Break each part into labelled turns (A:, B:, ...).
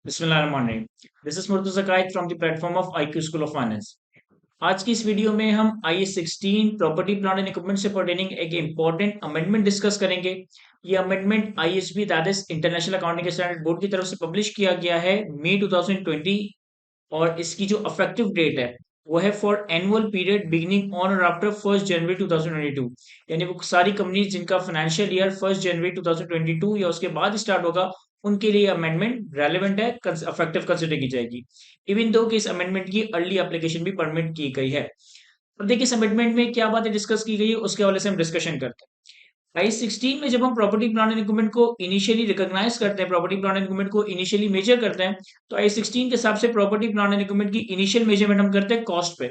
A: Bismillahirrahmanirrahim. This is Murtaza Qaid from the platform of IQ School of Finance. आज की इस video में हम IS16 property plant and equipment से pertaining एक इम्पॉर्टेंट अमेंडमेंट डिस्कस करेंगे। ये amendment ISB that is international accounting standard board की तरफ से पब्लिश किया गया है मई 2020 और इसकी जो अफेक्टिव डेट है वो है for annual period beginning on और आफ्टर 1 जनवरी 2022। यानी वो सारी कंपनीज जिनका फाइनेंशियल ईयर 1 जनवरी 2022 या उसके बाद स्टार्ट होगा उनके लिए अमेंडमेंट रेलेवेंट है, अफेक्टिव कंसिडर की जाएगी। इवन दो कि इस अमेंडमेंट की अर्ली एप्लीकेशन भी परमिट की गई है। अब देखिए इस अमेंडमेंट में क्या बातें डिस्कस की गई है उसके हवाले से हम डिस्कशन करते हैं। I16 में जब हम प्रॉपर्टी प्लांट एंड इक्विपमेंट को इनिशियली रिकॉग्नाइज करते हैं, प्रॉपर्टी प्लांट एंड इक्विपमेंट को इनिशियली मेजर करते हैं, तो I16 के हिसाब से प्रॉपर्टी प्लांट एंड इक्विपमेंट की इनिशियल मेजरमेंट हम करते हैं कॉस्ट पे।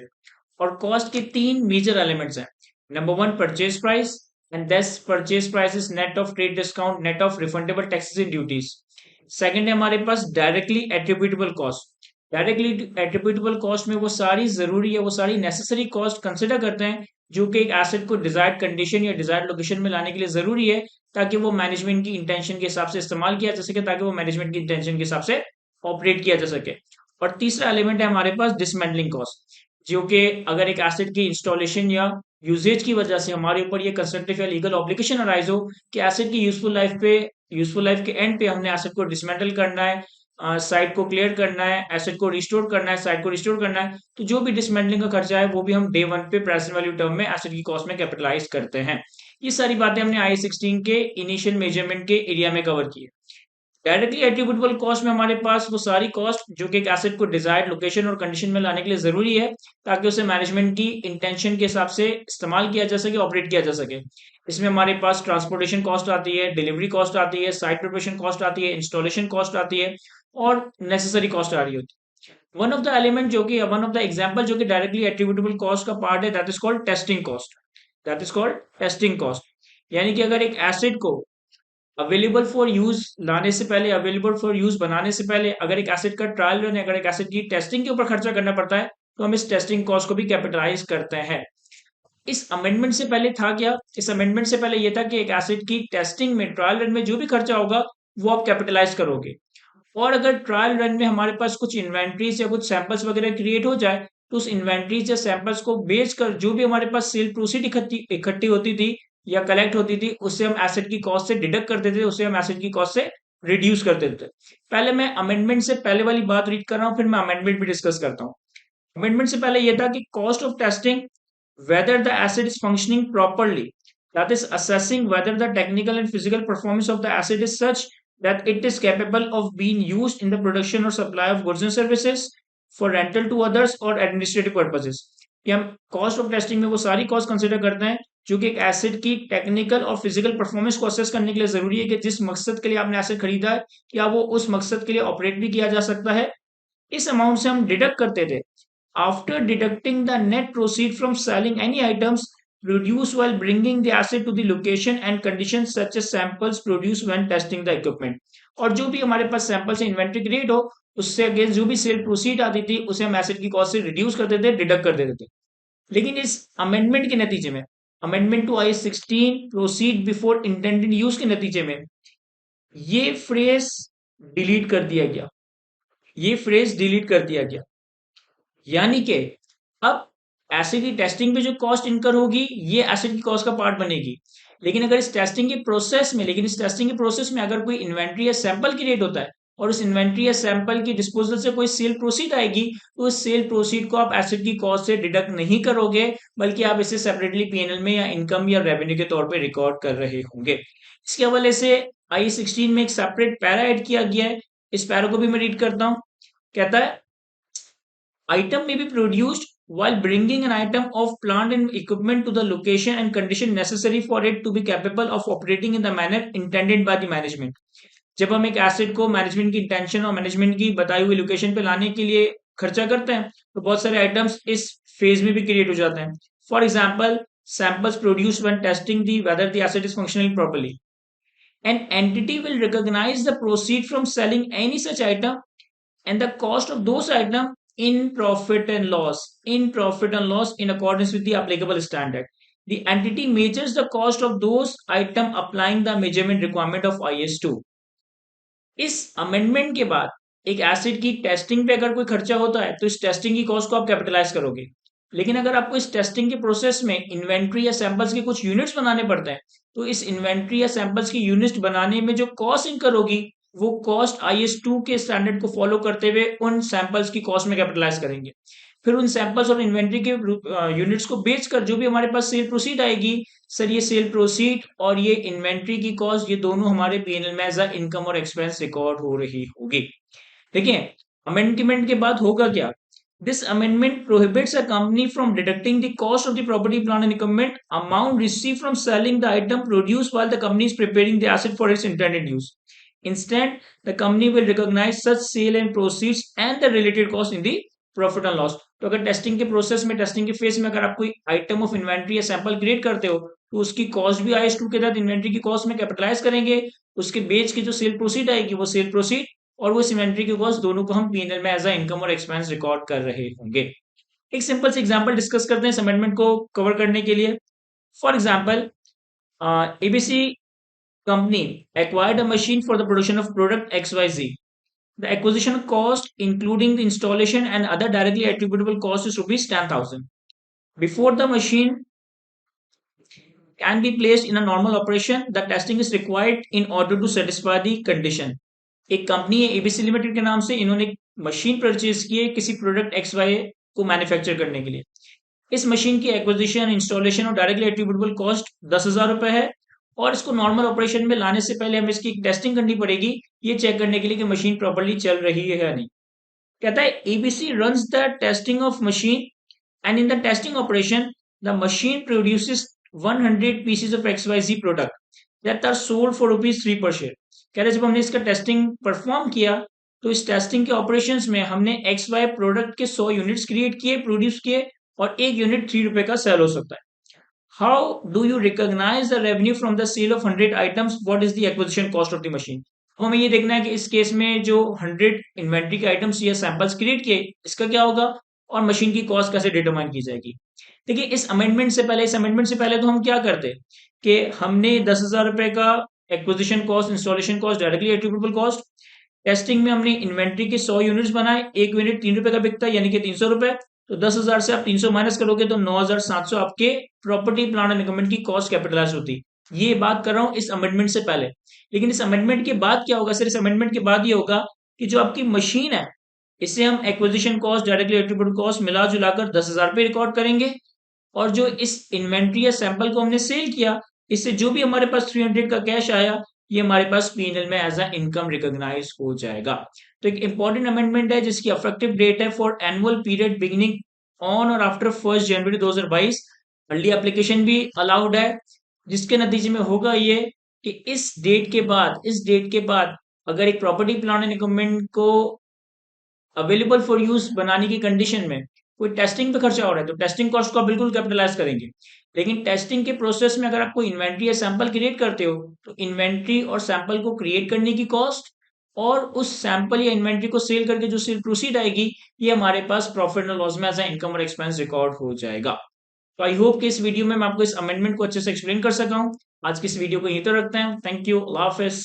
A: और कॉस्ट के तीन मेजर एलिमेंट्स हैं। Number one purchase price, and this purchase price is net of trade discount, net of refundable taxes and duties. Second है हमारे पास directly attributable cost. Directly attributable cost में वो सारी जरूरी है, वो सारी नेसेसरी कॉस्ट कंसिडर करते हैं जो कि एक एसेट को डिजायर्ड कंडीशन या डिजायर्ड लोकेशन में लाने के लिए जरूरी है, ताकि वो मैनेजमेंट की इंटेंशन के हिसाब से इस्तेमाल किया जा सके, ताकि वो मैनेजमेंट की इंटेंशन के हिसाब से ऑपरेट किया जा सके। और तीसरा एलिमेंट है हमारे पास डिसमेंटलिंग कॉस्ट, जो कि अगर एक एसेट की इंस्टॉलेशन या यूजेज की वजह से हमारे ऊपर ये कंस्ट्रक्टिव या लीगल ऑब्लिगेशन अराइज हो कि एसेट की यूजफुल लाइफ के एंड पे हमने एसेट को डिसमेंटल करना है, साइट को क्लियर करना है, एसेट को रिस्टोर करना है, साइट को रिस्टोर करना है, तो जो भी डिसमेंटलिंग का खर्चा है वो भी हम डे वन पे प्रेजेंट वैल्यू टर्म में एसेट की कॉस्ट में कैपिटलाइज करते हैं। ये सारी बातें हमने I16 के इनिशियल मेजरमेंट के एरिया में कवर की है। डायरेक्टली एट्रीब्यूटेबल कॉस्ट में हमारे पास वो सारी कॉस्ट जो कि एक एसेट को डिजायर्ड लोकेशन और कंडीशन में लाने के लिए जरूरी है, ताकि उसे मैनेजमेंट की इंटेंशन के हिसाब से इस्तेमाल किया जा सके, ऑपरेट किया जा सके। इसमें हमारे पास ट्रांसपोर्टेशन कॉस्ट आती है, डिलीवरी कॉस्ट आती है, साइट प्रिपरेशन कॉस्ट आती है, इंस्टॉलेशन कॉस्ट आती है और नेसेसरी कॉस्ट आ रही होती है। वन ऑफ द एग्जाम्पल जो कि डायरेक्टली एट्रीब्यूटेबल कॉस्ट का पार्ट है, that is called testing cost. That is called testing cost. यानी कि अगर एक एसिड को अवेलेबल फॉर यूज लाने से पहले, अवेलेबल फॉर यूज बनाने से पहले अगर एक एसिड का ट्रायल रन, अगर एक एसिड की टेस्टिंग के ऊपर खर्चा करना पड़ता है, तो हम इस टेस्टिंग कॉस्ट को भी कैपिटलाइज करते हैं। इस अमेंडमेंट से पहले था क्या? इस अमेंडमेंट से पहले यह था कि एक एसिड की टेस्टिंग में, ट्रायल रन में जो भी खर्चा होगा वो आप कैपिटलाइज करोगे। और अगर ट्रायल रन में हमारे पास कुछ इन्वेंट्रीज या कुछ सैंपल्स वगैरह क्रिएट हो जाए, तो उस इन्वेंट्रीज या सैंपल्स को बेचकर जो भी हमारे पास सेल प्रोसीड इकट्ठी इकट्ठी होती थी या कलेक्ट होती थी, उससे हम एसेट की कॉस्ट से डिडक्ट कर देते थे, उससे हम एसेट की कॉस्ट से रिड्यूस कर देते थे। पहले मैं अमेंडमेंट से पहले वाली बात रीड कर रहा हूँ, फिर मैं अमेंडमेंट भी डिस्कस करता हूँ। अमेंडमेंट से पहले यह था कि cost of testing whether the asset is functioning properly, that is assessing whether the technical and physical performance of the asset is such that it is capable of being used in the production or supply of goods and services for rental to others or administrative purposes। कि हम cost of testing में वो सारी cost consider करते हैं जो कि एक एसेट की टेक्निकल और फिजिकल परफॉर्मेंस को असेस करने के लिए जरूरी है कि जिस मकसद के लिए आपने एसेट खरीदा है क्या वो उस मकसद के लिए ऑपरेट भी किया जा सकता है। इस अमाउंट से हम डिडक्ट करते थे after deducting the net proceed from selling any items produced while bringing the asset to the location and conditions such as samples produced when testing the equipment। और जो भी हमारे पास सैंपल से इन्वेंट्री क्रिएट हो उससे against जो भी cell proceed आती थी उसे हम एसेट की कॉस्ट से रिड्यूस कर देते थे, डिडक्ट कर देते थे। लेकिन इस अमेंडमेंट के नतीजे में, amendment to I16 proceed before intended use के नतीजे में ये फ्रेज डिलीट कर दिया गया। ये फ्रेज डिलीट कर दिया गया, यानी कि अब एसिड की टेस्टिंग पे जो कॉस्ट इनकर होगी ये एसिड की कॉस्ट का पार्ट बनेगी। लेकिन अगर इस टेस्टिंग के प्रोसेस में, अगर कोई इन्वेंट्री या सैंपल क्रिएट होता है और उस इन्वेंट्री या सैंपल की डिस्पोजल से कोई सेल प्रोसीड आएगी, तो उस सेल प्रोसीड को आप एसिड की कॉस्ट से डिडक्ट नहीं करोगे, बल्कि आप इसे सेपरेटली पीएनएल में या इनकम या रेवेन्यू के तौर पे रिकॉर्ड कर रहे होंगे। इसके हवाले से I16 में एक सेपरेट पैरा ऐड किया गया है। इस पैरा को भी मैं रीड करता हूं। कहता है item may be produced while bringing an item of plant and equipment to the location and condition necessary for it to be capable of operating in the manner intended by the management। जब हम एक asset को management की intention और management की बताई हुई location पे लाने के लिए खर्चा करते हैं, तो बहुत सारे आइटम्स इस फेज में भी क्रिएट हो जाते हैं। For example, samples produce when testing the whether the asset is functioning properly. An entity will recognize the proceed from selling any such item and the cost of those items in profit and loss in accordance with the applicable standard। The entity measures the cost of those item applying the measurement requirement of IS2। इस amendment के बाद एक acid की testing पे अगर कोई खर्चा होता है तो इस टेस्टिंग की कॉस्ट को आप कैपिटलाइज करोगे। लेकिन अगर आपको इस टेस्टिंग के प्रोसेस में इन्वेंट्री या सैंपल्स के कुछ यूनिट्स बनाने पड़ते हैं, तो इस इन्वेंट्री या सैंपल्स की यूनिट बनाने में जो कॉस्ट इनकर होगी, वो कॉस्ट IS2 के स्टैंडर्ड को फॉलो करते हुए उन सैंपल्स की कॉस्ट में कैपिटलाइज करेंगे। फिर उन सैंपल्स और इन्वेंट्री के यूनिट्स को बेचकर जो भी हमारे पास सेल प्रोसीड आएगी, सर ये सेल प्रोसीड और ये इन्वेंट्री की कॉस्ट, ये दोनों हमारे P&L में एज अ इनकम और एक्सपेंस रिकॉर्ड हो रही होगी। देखिए, अमेंडमेंट के बाद होगा क्या? This amendment prohibits a company from deducting the cost of the property plant and equipment amount received from selling the item produced while the company is preparing the asset for its intended use. Instead, the company will recognize such sale and proceeds and the related cost in the profit and loss. तो अगर testing के process में, testing के phase में अगर आप कोई item of inventory या सैंपल क्रिएट करते हो, तो उसकी कॉस्ट भी IS2 के तहत इन्वेंट्री की कॉस्ट में कैपिटलाइज करेंगे। उसके बेच की जो सेल प्रोसीड आएगी वो सेल प्रोसीड, और वो इन्वेंट्री की कॉस्ट, दोनों को हम P&L में एज अ इनकम और एक्सपेंस रिकॉर्ड कर रहे होंगे। एक सिंपल से एग्जांपल डिस्कस करते हैं इस अमेंडमेंट को कवर करने के लिए। For example, ABC company acquired a machine for the production of product XYZ. The acquisition cost, including the installation and other directly attributable costs, is rupees 10,000. Before the machine can be placed in a normal operation, the testing is required in order to satisfy the condition. एक company है ABC limited के नाम से, इन्होंने एक machine purchase की है किसी प्रोडक्ट XY को मैन्युफैक्चर करने के लिए। इस मशीन की एक्विजिशन, इंस्टॉलेशन और डायरेक्टली एट्रीब्यूटेबल कॉस्ट 10,000 रुपए है, और इसको नॉर्मल ऑपरेशन में लाने से पहले हमें इसकी टेस्टिंग करनी पड़ेगी, ये चेक करने के लिए कि मशीन प्रॉपर्ली चल रही है या नहीं। कहता है ABC runs the testing of machine and in the testing operation the machine produces 100 pieces of XYZ product that are sold for rupees 3 per share। कह रहे जब हमने इसका टेस्टिंग परफॉर्म किया, तो इस टेस्टिंग के ऑपरेशंस में हमने XY प्रोडक्ट के 100 यूनिट्स क्रिएट किए, प्रोड्यूस किए, और एक यूनिट 3 रुपए का सेल हो सकता है। How do you recognize the revenue from the sale of 100 items? What is the acquisition cost of the machine? तो हमें ये देखना है कि इस केस में जो 100 इन्वेंट्री के आइटम्स या सैंपल्स क्रिएट किए, इसका क्या होगा, और मशीन की कॉस्ट कैसे डिटरमाइन की जाएगी। देखिए, इस अमेंडमेंट से पहले तो हम क्या करते कि हमने 10,000 रुपए का acquisition cost, installation cost, directly attributable cost, testing में हमने इन्वेंट्री के 100 यूनिट्स बनाए, एक यूनिट 3 रुपए का बिकता है, यानी कि 300 रुपए। तो 10,000 से आप 300 माइनस करोगे तो 9,700 आपके प्रॉपर्टी प्लांट एंड इक्विपमेंट की कॉस्ट कैपिटलाइज होती। ये बात कर रहा हूं इस अमेंडमेंट से पहले। लेकिन इस अमेंडमेंट के बाद क्या होगा सर? इस अमेंडमेंट के बाद ये होगा कि जो आपकी मशीन है, इसे हम acquisition cost, directly attributed cost मिला जुलाकर 10,000 पे रिकॉर्ड करेंगे, और जो इस इन्वेंट्री या सैंपल को हमने सेल किया, इससे जो भी हमारे पास 300 का कैश आया, ये हमारे पास P&L में एज अ इनकम रिकॉग्नाइज हो जाएगा। तो एक इंपॉर्टेंट अमेंडमेंट है जिसकी इफेक्टिव डेट है for annual period beginning on और आफ्टर 1 जनवरी 2022। अर्ली एप्लीकेशन भी अलाउड है, जिसके नतीजे में होगा ये कि इस डेट के बाद अगर एक प्रॉपर्टी प्लांट एंड इक्विपमेंट को अवेलेबल फॉर यूज बनाने की कंडीशन में कोई टेस्टिंग पे खर्चा हो रहा है, तो टेस्टिंग कॉस्ट को आप बिल्कुल कैपिटलाइज करेंगे। लेकिन टेस्टिंग के प्रोसेस में अगर आप कोई इन्वेंट्री या सैंपल क्रिएट करते हो, तो इन्वेंट्री और सैंपल को क्रिएट करने की कॉस्ट और उस सैंपल या इन्वेंट्री को सेल करके जो सेल प्रोसीड आएगी, ये हमारे पास प्रॉफिट एंड लॉस में एज इनकम और एक्सपेंस रिकॉर्ड हो जाएगा। तो आई होप कि इस वीडियो में मैं आपको इस अमेंडमेंट को अच्छे से एक्सप्लेन कर सका हूं। आज की इस वीडियो को यहीं तो रखते हैं। Thank you, Allah Hafiz.